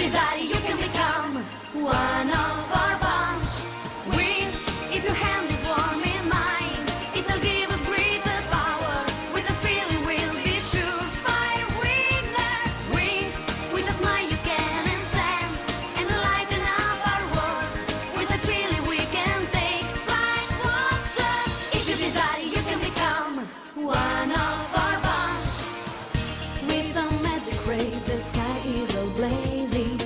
desire, you can become one of our bunch. Wings, if your hand is warm in mine, it'll give us greater power. With a feeling we'll be sure. Fire weakness. Wings, with a smile you can enchant and lighten up our world. With a feeling we can take flight. Watch us. If you desire, you can become one of our bunch. With a magic ray, the sky is all blazing.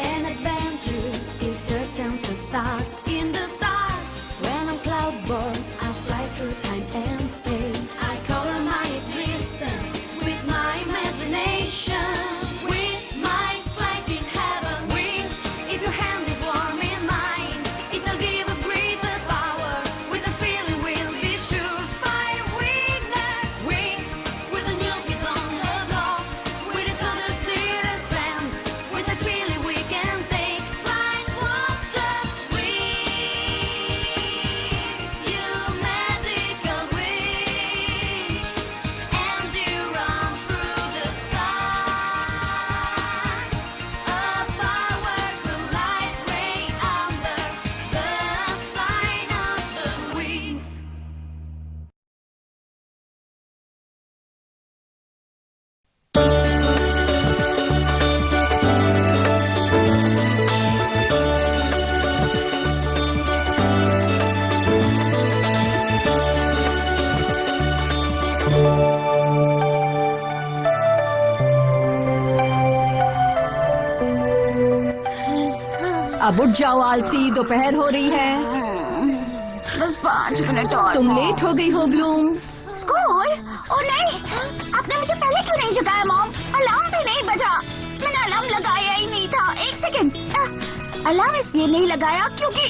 An adventure is certain to start in the stars. When I'm cloudborn, I fly through time and space. I color my existence with my imagination. With my flight in heaven. Wings, if your hand is warm in mine, it'll give us greater power. With a feeling we'll be sure. Fire weakness. Wings, with the new kids on the block. With each other's dearest friends. With a feeling we can take flight. Watch us. Wings, you magical wings. And you run through the stars. A powerful light ray under the sign of the wings. अब उठ जाओ आलसी, दोपहर हो रही है। बस 5 minute और। तुम लेट हो गई हो ब्लूम। स्कूल? ओ नहीं, आपने मुझे पहले क्यों नहीं जगाया मॉम? अलार्म भी नहीं बजा। मैंने अलार्म लगाया ही नहीं था। एक सेकंड, अलार्म इसलिए नहीं लगाया क्योंकि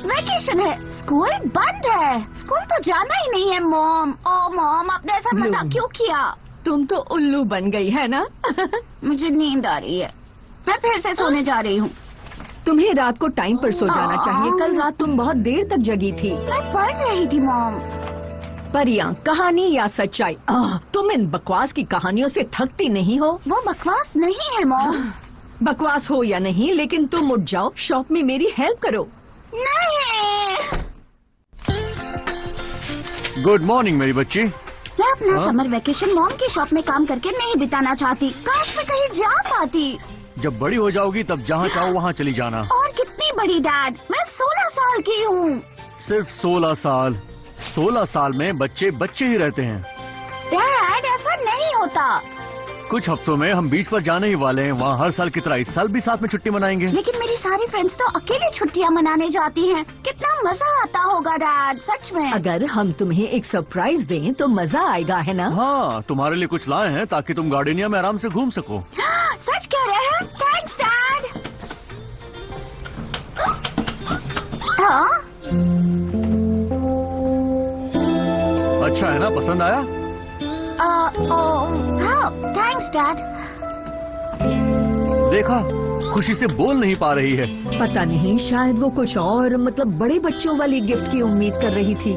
वैकेशन है, स्कूल बंद है। स्कूल तो जाना ही नहीं है मॉम। ओ मॉम, आपने ऐसा मजाक क्यों किया? तुम तो उल्लू बन गई है ना। मुझे नींद आ रही है, मैं फिर से सोने जा रही हूँ। तुम्हें रात को टाइम पर सो जाना चाहिए। कल रात तुम बहुत देर तक जगी थी। मैं पढ़ रही थी मॉम। परियां, कहानी या सच्चाई? तुम इन बकवास की कहानियों से थकती नहीं हो? वो बकवास नहीं है मॉम। बकवास हो या नहीं, लेकिन तुम उठ जाओ, शॉप में मेरी हेल्प करो। नहीं। गुड मॉर्निंग मेरी बच्ची। मैं अपना समर वेकेशन मॉम की शॉप में काम करके नहीं बिताना चाहती। काश मैं कहीं जा पाती। जब बड़ी हो जाओगी तब जहाँ चाहो वहाँ चली जाना। और कितनी बड़ी डैड, मैं 16 साल की हूँ। सिर्फ 16 साल? 16 साल में बच्चे बच्चे ही रहते हैं। डैड, ऐसा नहीं होता। कुछ हफ्तों में हम बीच पर जाने ही वाले हैं। वहाँ हर साल की तरह इस साल भी साथ में छुट्टी मनाएंगे। लेकिन मेरी सारी फ्रेंड्स तो अकेले छुट्टियाँ मनाने जाती हैं। कितना मजा आता होगा डैड, सच में। अगर हम तुम्हें एक सरप्राइज दें तो मजा आएगा, है ना? हाँ, तुम्हारे लिए कुछ लाए हैं ताकि तुम गार्डनिया में आराम से घूम सको। सच कह रहे हैं? Thanks dad. हाँ? अच्छा है ना, पसंद आया? हाँ, थैंक्स डैड। देखा, खुशी से बोल नहीं पा रही है। पता नहीं, शायद वो कुछ और, मतलब बड़े बच्चों वाली गिफ्ट की उम्मीद कर रही थी।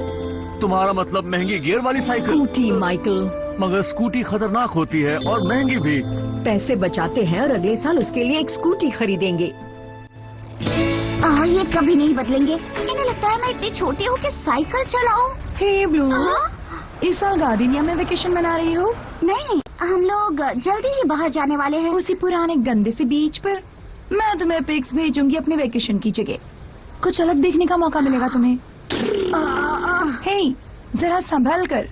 तुम्हारा मतलब महंगी गियर वाली साइकिल? Scooty Michael. मगर स्कूटी खतरनाक होती है और महंगी भी। पैसे बचाते हैं और अगले साल उसके लिए एक स्कूटी खरीदेंगे। ये कभी नहीं बदलेंगे। इन्हें लगता है मैं इतनी छोटी हूँ कि साइकिल चलाऊं। हे ब्लू, इस साल गार्डनिया में वेकेशन मना रही हो? नहीं, हम लोग जल्दी ही बाहर जाने वाले हैं। उसी पुराने गंदे से बीच पर। मैं तुम्हें पिक्स भेजूंगी अपने वेकेशन की जगह। कुछ अलग देखने का मौका मिलेगा तुम्हें। हे, जरा संभल कर,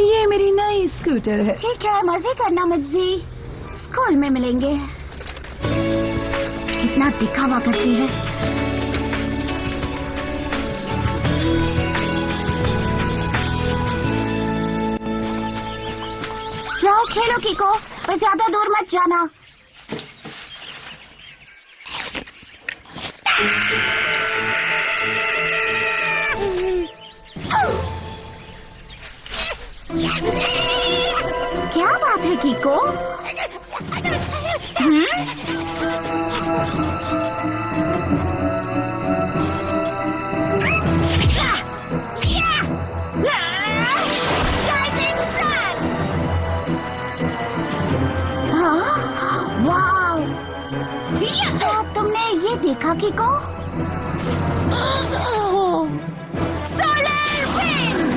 ये मेरी नई स्कूटर है। ठीक है, मजे करना मज्जी। स्कूल में मिलेंगे। कितना दिखावा करती है। जाओ खेलो कीको, पर ज्यादा दूर मत जाना। क्या बात है कीको? देखा कि को सोलर विंड।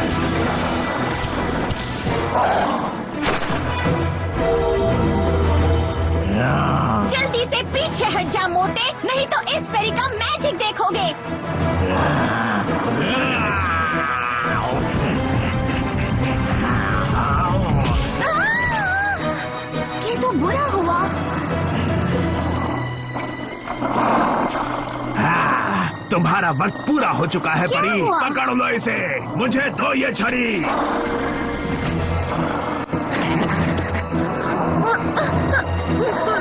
जल्दी से पीछे हट जा मोटे, नहीं तो इस फेरी का मैजिक देखोगे। ये तो बुरा हुआ। तुम्हारा वक्त पूरा हो चुका है क्या परी। हुआ? पकड़ लो इसे, मुझे दो ये छड़ी।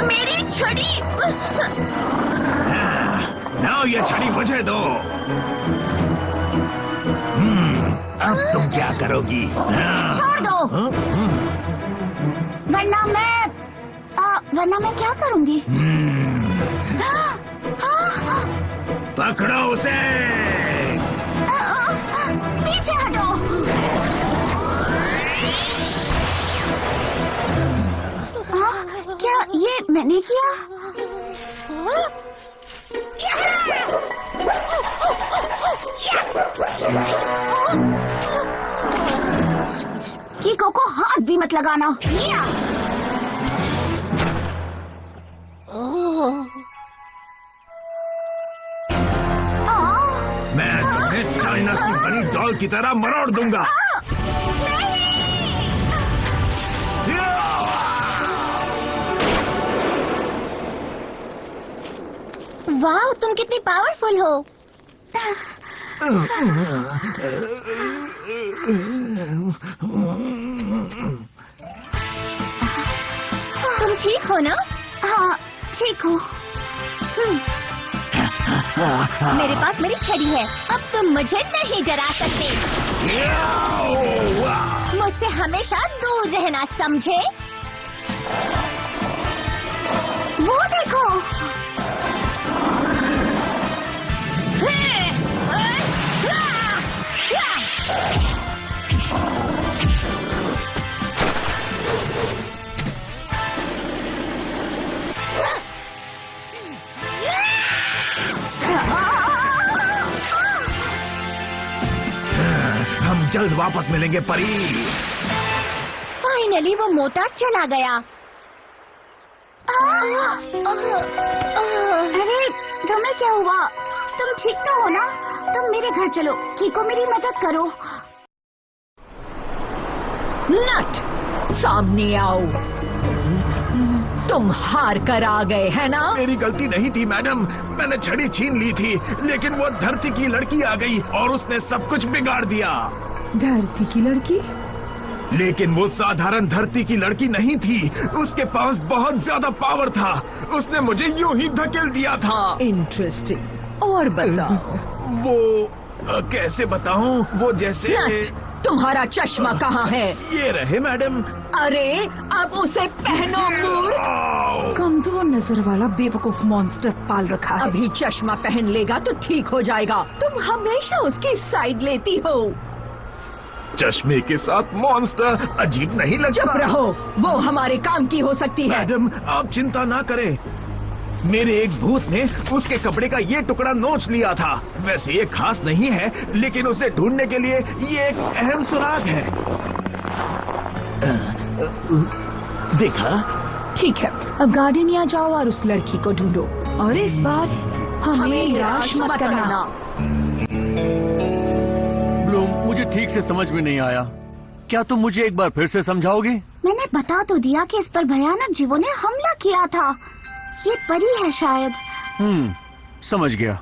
मेरी छड़ी। ना ये छड़ी मुझे दो। अब तुम क्या करोगी? छोड़ दो, वरना मैं क्या करूंगी? पकड़ो उसे। पीछे हटो। क्या ये मैंने किया? कीको को हाथ भी मत लगाना। मैं तुम्हें चाइना की बनी डॉल की तरह मरोड़ दूंगा। वाह, तुम कितनी पावरफुल हो। तुम ठीक हो ना? हाँ, ठीक हूँ। मेरे पास मेरी छड़ी है, अब तुम मुझे नहीं डरा सकते। मुझसे हमेशा दूर रहना, समझे? वो देखो। हम जल्द वापस मिलेंगे परी। फाइनली वो मोटा चला गया। अरे तुम्हें क्या हुआ? तुम ठीक तो हो ना? तुम मेरे घर चलो, कीको मेरी मदद करो। नट, सामने आओ। तुम हार कर आ गए है ना? मेरी गलती नहीं थी मैडम, मैंने छड़ी छीन ली थी, लेकिन वो धरती की लड़की आ गई और उसने सब कुछ बिगाड़ दिया। धरती की लड़की? लेकिन वो साधारण धरती की लड़की नहीं थी, उसके पास बहुत ज्यादा पावर था। उसने मुझे यूं ही धकेल दिया था। इंटरेस्टिंग। और बताओ। वो कैसे बताऊं? वो जैसे नट, तुम्हारा चश्मा कहाँ है? ये रहे मैडम। अरे अब उसे पहनो मूर्ख। आओ। कमजोर नजर वाला बेवकूफ मॉन्स्टर पाल रखा है। अभी चश्मा पहन लेगा तो ठीक हो जाएगा। तुम हमेशा उसकी साइड लेती हो। चश्मे के साथ मॉन्स्टर अजीब नहीं लगता? चुप रहो, वो हमारे काम की हो सकती है। मैडम आप चिंता ना करें, मेरे एक भूत ने उसके कपड़े का ये टुकड़ा नोच लिया था। वैसे ये खास नहीं है, लेकिन उसे ढूंढने के लिए ये एक अहम सुराग है। देखा? ठीक है, अब गार्डनिया जाओ और उस लड़की को ढूंढो, और इस बार हमें निराश मत करना। ब्लूम, मुझे ठीक से समझ में नहीं आया। क्या तुम मुझे एक बार फिर से समझाओगी? मैंने बता तो दिया कि इस पर भयानक जीवों ने हमला किया था। ये परी है शायद। समझ गया।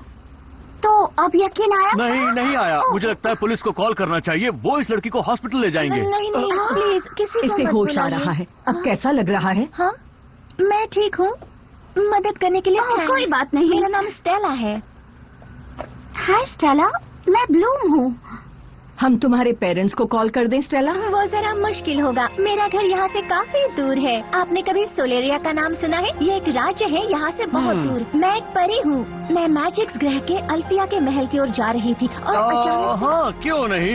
तो अब यकीन आया? नहीं आया। मुझे लगता है पुलिस को कॉल करना चाहिए, वो इस लड़की को हॉस्पिटल ले जाएंगे। नहीं प्लीज, किसी को इसे मत होश आ बुलाइए। रहा है। अब कैसा लग रहा है? हाँ, मैं ठीक हूँ। मदद करने के लिए कोई बात नहीं। मेरा नाम स्टेला है। हाय स्टेला, मैं ब्लूम हूँ। हम तुम्हारे पेरेंट्स को कॉल कर दें स्टेला? वो जरा मुश्किल होगा, मेरा घर यहाँ से काफी दूर है। आपने कभी सोलेरिया का नाम सुना है? ये एक राज्य है यहाँ से बहुत दूर। मैं एक परी हूँ। मैं मैजिक्स ग्रह के अल्फिया के महल की ओर जा रही थी और अचानक हाँ, क्यों नहीं।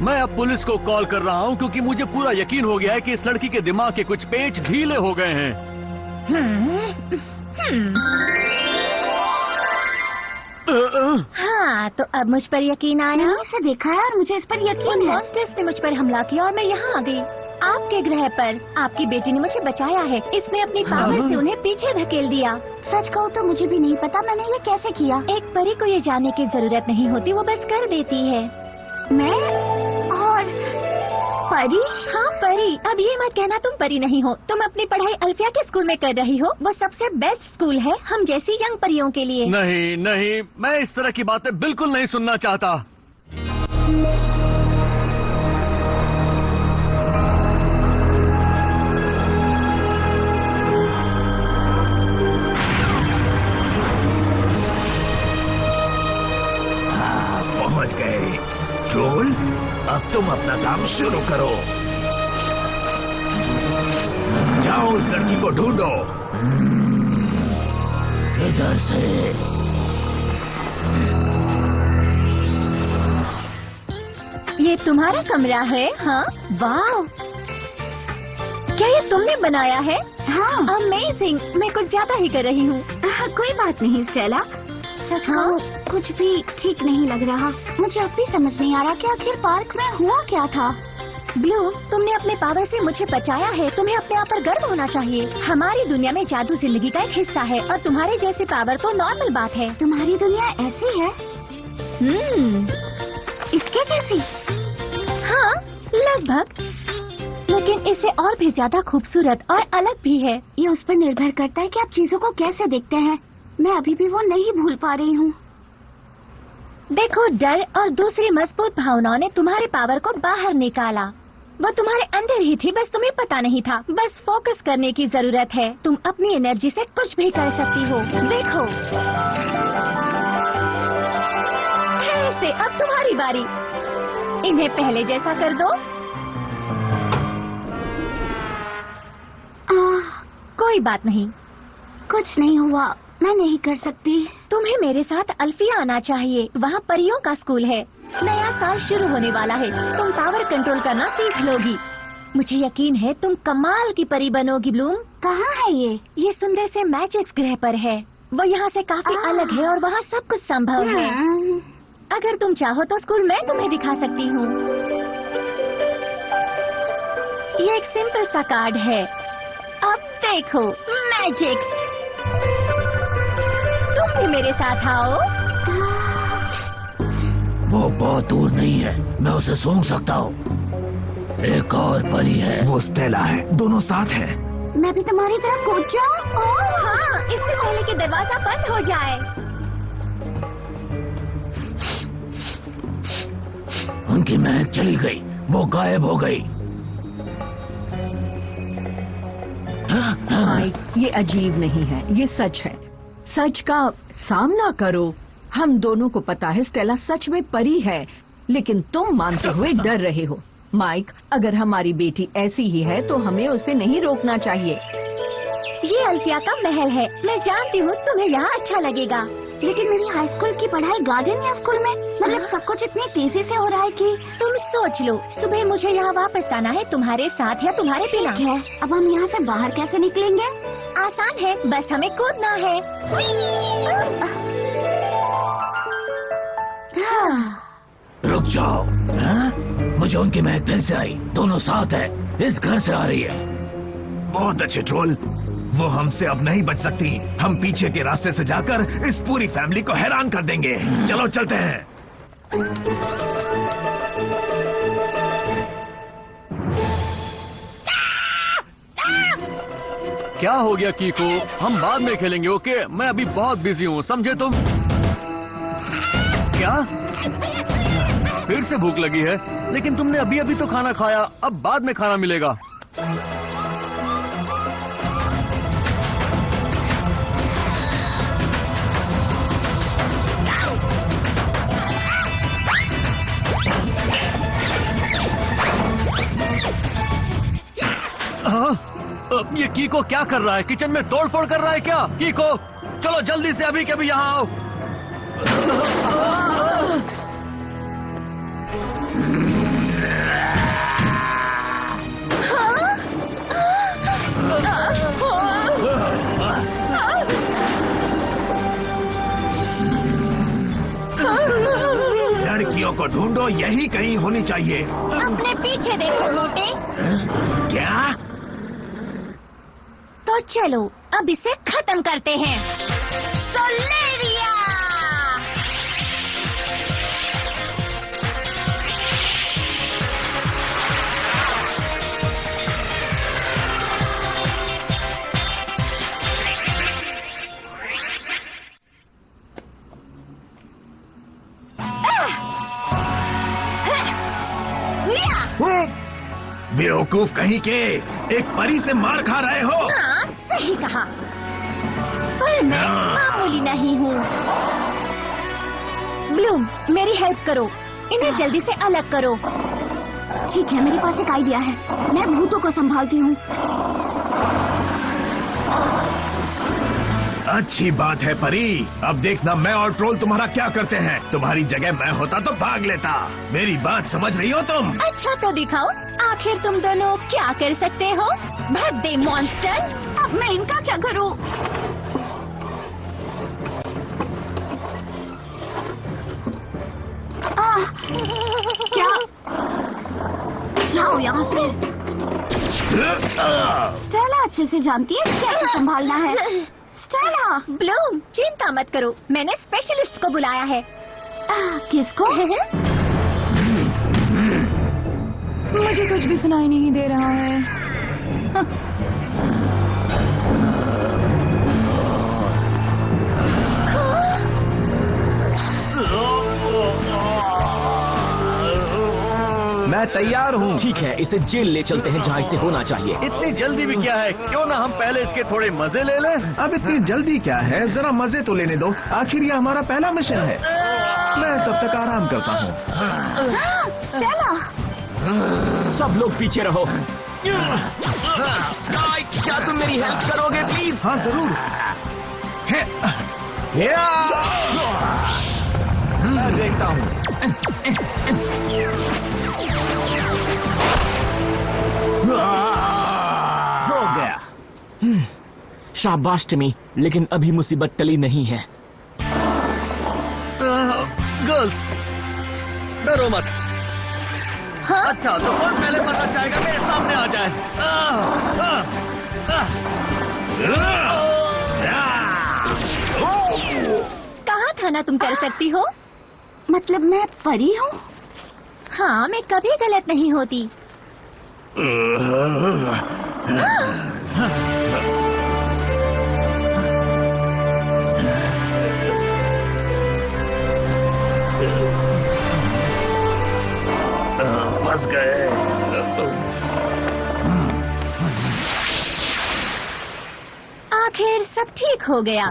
मैं अब पुलिस को कॉल कर रहा हूँ, क्योंकि मुझे पूरा यकीन हो गया है कि इस लड़की के दिमाग के कुछ पेच ढीले हो गए हैं। हाँ, तो अब मुझ पर यकीन आया। मैंने इसे देखा है और मुझे इस पर यकीन है। मॉन्स्टर्स ने मुझ पर हमला किया और मैं यहाँ आ गई। आपके ग्रह पर आपकी बेटी ने मुझे बचाया है। इसने अपनी पावर से उन्हें पीछे धकेल दिया। सच कहूँ तो मुझे भी नहीं पता मैंने ये कैसे किया। एक परी को ये जानने की जरूरत नहीं होती, वो बस कर देती है। मैं और परी? हाँ परी। अब ये मत कहना तुम परी नहीं हो। तुम अपनी पढ़ाई अल्फिया के स्कूल में कर रही हो। वो सबसे बेस्ट स्कूल है हम जैसी यंग परियों के लिए। नहीं नहीं, मैं इस तरह की बातें बिल्कुल नहीं सुनना चाहता। पहुंच गए। ट्रोल, अब तुम अपना काम शुरू करो। जाओ उस लड़की को ढूंढो। इधर से। ये तुम्हारा कमरा है? हाँ। वाह, क्या ये तुमने बनाया है? हाँ। अमेजिंग। मैं कुछ ज्यादा ही कर रही हूँ। कोई बात नहीं स्टेला। सच कहूँ कुछ भी ठीक नहीं लग रहा। मुझे अब भी समझ नहीं आ रहा कि आखिर पार्क में हुआ क्या था। ब्लू, तुमने अपने पावर से मुझे बचाया है। तुम्हें अपने आप पर गर्व होना चाहिए। हमारी दुनिया में जादू जिंदगी का एक हिस्सा है और तुम्हारे जैसे पावर तो नॉर्मल बात है। तुम्हारी दुनिया ऐसी है? इसके जैसी? हाँ, लगभग। लेकिन इससे और भी ज्यादा खूबसूरत और अलग भी है। ये उस पर निर्भर करता है कि आप चीजों को कैसे देखते हैं। मैं अभी भी वो नहीं भूल पा रही हूँ। देखो, डर और दूसरी मजबूत भावनाओं ने तुम्हारे पावर को बाहर निकाला। वो तुम्हारे अंदर ही थी, बस तुम्हें पता नहीं था। बस फोकस करने की जरूरत है। तुम अपनी एनर्जी से कुछ भी कर सकती हो। देखो, ऐसे। अब तुम्हारी बारी। इन्हें पहले जैसा कर दो। कोई बात नहीं, कुछ नहीं हुआ। मैं नहीं कर सकती। तुम्हें मेरे साथ अल्फिया आना चाहिए। वहाँ परियों का स्कूल है। नया साल शुरू होने वाला है। तुम पावर कंट्रोल करना सीख लोगी। मुझे यकीन है तुम कमाल की परी बनोगी। ब्लूम, कहाँ है ये? ये सुंदर से मैजिक्स ग्रह पर है। वो यहाँ से काफी अलग है और वहाँ सब कुछ संभव है। अगर तुम चाहो तो स्कूल मैं तुम्हें दिखा सकती हूँ। ये एक सिंपल सा कार्ड है। अब देखो, मैजिक। तुम भी मेरे साथ आओ। वो बहुत दूर नहीं है, मैं उसे सूंघ सकता हूँ। एक और परी है। वो स्टेला है। दोनों साथ हैं। मैं भी तुम्हारी तरफ कूद जाऊं? ओह हाँ, इससे पहले कि दरवाजा बंद हो जाए। उनकी महक चली गई, वो गायब हो गई। माइक, ये अजीब नहीं है, ये सच है। सच का सामना करो। हम दोनों को पता है स्टेला सच में परी है, लेकिन तुम मानते हुए डर रहे हो। माइक, अगर हमारी बेटी ऐसी ही है तो हमें उसे नहीं रोकना चाहिए। ये अल्फिया का महल है। मैं जानती हूँ तुम्हें यहाँ अच्छा लगेगा, लेकिन मेरी हाई स्कूल की पढ़ाई गार्डन या स्कूल में, मतलब सब कुछ इतनी तेजी से हो रहा है कि तुम सोच लो। सुबह मुझे यहाँ वापस आना है, तुम्हारे साथ या तुम्हारे बिना। ठीक है, अब हम यहाँ से बाहर कैसे निकलेंगे? आसान है, बस हमें कूदना है। रुक जाओ। हाँ? मुझे उनकी महक फिर से आई। दोनों साथ है, इस घर से आ रही है। बहुत अच्छे ट्रोल। वो हमसे अब नहीं बच सकती। हम पीछे के रास्ते से जाकर इस पूरी फैमिली को हैरान कर देंगे। चलो चलते हैं। क्या हो गया कीको? हम बाद में खेलेंगे, ओके? मैं अभी बहुत बिजी हूँ, समझे तुम? क्या? फिर से भूख लगी है? लेकिन तुमने अभी अभी तो खाना खाया, अब बाद में खाना मिलेगा। ये कीको क्या कर रहा है? किचन में तोड़फोड़ कर रहा है क्या? कीको, चलो जल्दी से अभी के अभी यहाँ आओ। को ढूंढो, यही कहीं होनी चाहिए। अपने पीछे देखो मोटे। क्या? तो चलो अब इसे खत्म करते हैं। सोलेरिया! बेवकूफ कहीं के, एक परी से मार खा रहे हो। हाँ, सही कहा। पर मैं मामूली नहीं हूँ। ब्लूम, मेरी हेल्प करो, इन्हें जल्दी से अलग करो। ठीक है, मेरे पास एक आइडिया है। मैं भूतों को संभालती हूँ। अच्छी बात है परी। अब देखना मैं और ट्रोल तुम्हारा क्या करते हैं। तुम्हारी जगह मैं होता तो भाग लेता। मेरी बात समझ रही हो तुम? अच्छा तो दिखाओ, आखिर तुम दोनों क्या कर सकते हो? भद्दे मॉन्स्टर! अब मैं इनका क्या करूं? क्या? जाओ यहाँ से। स्टेला अच्छे से जानती है कैसे संभालना है। स्टेला! ब्लूम, चिंता मत करो, मैंने स्पेशलिस्ट को बुलाया है। किसको? मुझे कुछ भी सुनाई नहीं दे रहा है। मैं तैयार हूँ। ठीक है, इसे जेल ले चलते हैं जहाँ इसे होना चाहिए। इतनी जल्दी भी क्या है? क्यों ना हम पहले इसके थोड़े मजे ले लें? अब इतनी जल्दी क्या है, जरा मजे तो लेने दो। आखिर ये हमारा पहला मिशन है। मैं तब तक आराम करता हूँ। स्टेला! सब लोग पीछे रहो। स्काई, क्या तुम मेरी हेल्प करोगे प्लीज? हाँ जरूर। मैं देखता हूँ। हो गया। शाबाश टिमी, लेकिन अभी मुसीबत टली नहीं है। गर्ल्स, डरो मत। हाँ? अच्छा, तो कौन पहले मरना चाहेगा? मेरे सामने आ जाए। कहाँ था ना तुम कर सकती हो? मतलब मैं परी हूँ? हाँ, मैं कभी गलत नहीं होती। फंस गए। आखिर सब ठीक हो गया।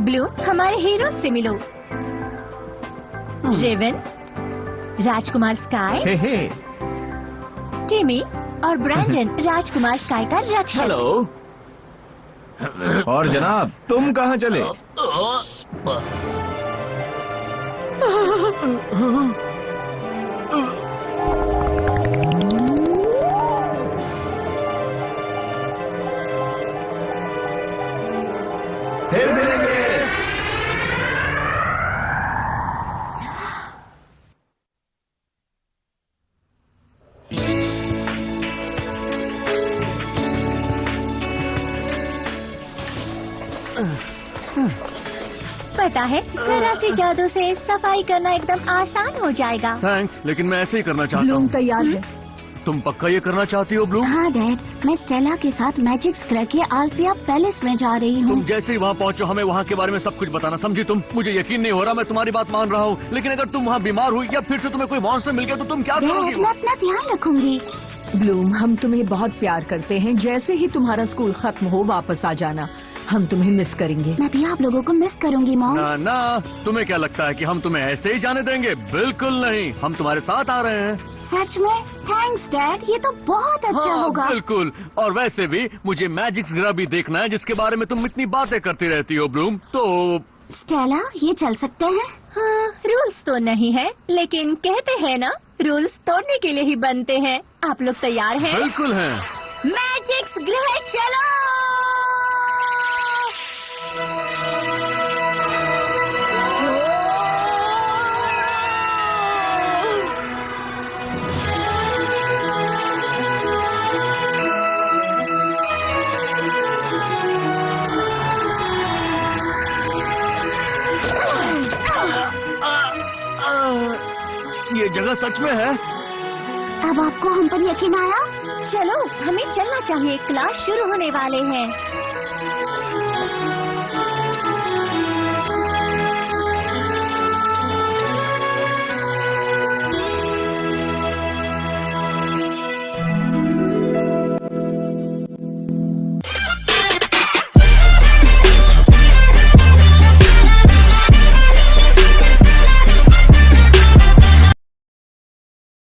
ब्लू, हमारे हीरो से मिलो। रेवन, राजकुमार स्काई, हे हे। टिमी और ब्रैंडन, राजकुमार स्काई का रक्षक। हेलो। और जनाब, तुम कहाँ चले? फिर मिलेंगे। पता है, जरा सी जादू से सफाई करना एकदम आसान हो जाएगा। थैंक्स, लेकिन मैं ऐसे ही करना चाहता ब्लूम हूँ। तैयार है। तुम पक्का ये करना चाहती हो ब्लूम? हाँ डैड, मैं स्टेला के साथ मैजिक स्क्रैच के आल्फिया पैलेस में जा रही हूँ। तुम जैसे ही वहाँ पहुँचो हमें वहाँ के बारे में सब कुछ बताना, समझी तुम? मुझे यकीन नहीं हो रहा, मैं तुम्हारी बात मान रहा हूँ, लेकिन अगर तुम वहाँ बीमार हुई या फिर से तुम्हें कोई मॉन्स्टर मिल गया तो तुम क्या डैड, करोगी? मैं अपना ध्यान रखूंगी। ब्लूम, हम तुम्हें बहुत प्यार करते हैं। जैसे ही तुम्हारा स्कूल खत्म हो वापस आ जाना, हम तुम्हें मिस करेंगे। मैं भी आप लोगों को मिस करूंगी मॉम। ना ना, तुम्हें क्या लगता है कि हम तुम्हें ऐसे ही जाने देंगे? बिल्कुल नहीं, हम तुम्हारे साथ आ रहे हैं। सच में? थैंक्स डैड, ये तो बहुत अच्छा हाँ, होगा। बिल्कुल। और वैसे भी मुझे मैजिक ग्रह भी देखना है जिसके बारे में तुम इतनी बातें करती रहती हो ब्लूम। तो स्टेला, ये चल सकते हैं? हाँ, रूल्स तो नहीं है, लेकिन कहते हैं ना, रूल्स तोड़ने के लिए ही बनते हैं। आप लोग तैयार हैं? बिल्कुल हैं। मैजिक ग्रह चलो! जगह सच में है। अब आपको हम पर यकीन आया? चलो हमें चलना चाहिए, क्लास शुरू होने वाले हैं।